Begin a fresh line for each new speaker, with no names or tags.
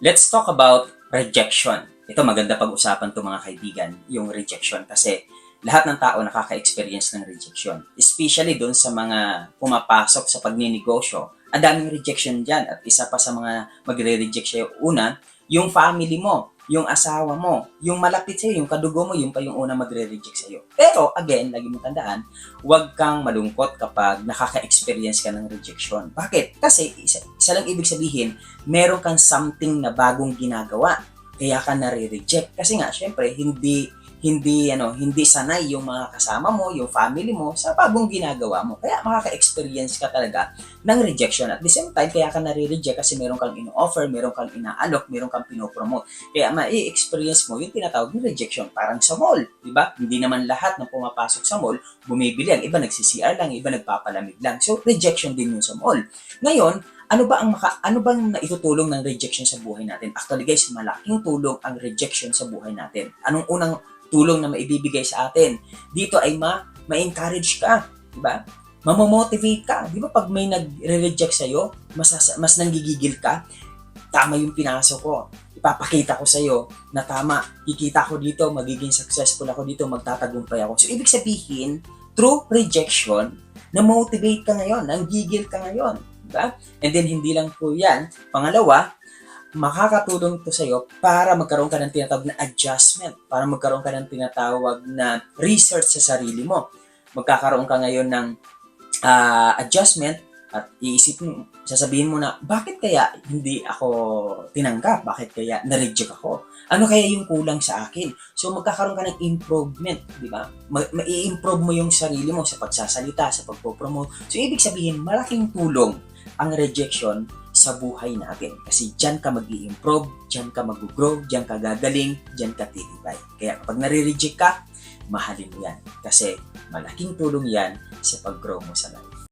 Let's talk about rejection. Ito maganda pag-usapan to mga kaibigan, yung rejection kasi lahat ng tao nakaka-experience ng rejection. Especially doon sa mga pumapasok sa pagninegosyo. Ang daming rejection dyan at isa pa sa mga magre-reject sa'yo. Una, yung family mo, yung asawa mo, yung malapit sa'yo, yung kadugo mo, yung pa yung una magre-reject sa'yo. Pero again, lagi mo tandaan, huwag kang malungkot kapag nakaka-experience ka ng rejection. Bakit? Kasi isa lang ibig sabihin, meron kang something na bagong ginagawa kaya ka nare-reject kasi nga syempre hindi sanay yung mga kasama mo, yung family mo sa bagong ginagawa mo. Kaya makaka-experience ka talaga ng rejection. At the same time, kaya ka nare-reject kasi meron kang ino-offer, meron kang inaalok, meron kang pinopromote. Kaya mai-experience mo yung tinatawag na rejection. Parang sa mall, di ba? Hindi naman lahat ng pumapasok sa mall bumibili. Ang iba nagsi-CR lang, iba nagpapalamig lang. So, rejection din yun sa mall. Ngayon, ano bang naitutulong ng rejection sa buhay natin? Actually guys, malaking tulong ang rejection sa buhay natin. Anong unang tulong na maibibigay sa atin? Dito ay ma-encourage ka, di ba? Mamomotivate ka. Di ba pag may nagre-reject sa'yo, mas nanggigigil ka? Tama yung pinasok ko. Ipapakita ko sa'yo na tama. Kikita ko dito, magiging successful ako dito, magtatagumpay ako. So, ibig sabihin, through rejection, na-motivate ka ngayon, nanggigil ka ngayon. Diba? And then, hindi lang po yan. Pangalawa, makakatulong to sa'yo para magkaroon ka ng tinatawag na adjustment, para magkaroon ka ng tinatawag na research sa sarili mo. Magkakaroon ka ngayon ng adjustment at sasabihin mo na, bakit kaya hindi ako tinanggap? Bakit kaya na-reject ako? Ano kaya yung kulang sa akin? So, magkakaroon ka ng improvement, di ba? Mai-improve mo yung sarili mo sa pagsasalita, sa pagpo-promote. So, ibig sabihin, malaking tulong ang rejection sa buhay natin. Kasi dyan ka mag-i-improve, dyan ka mag-grow, dyan ka gagaling, dyan ka titibay. Kaya kapag nare-reject ka, mahalin mo yan. Kasi malaking tulong yan sa pag-grow mo sa life.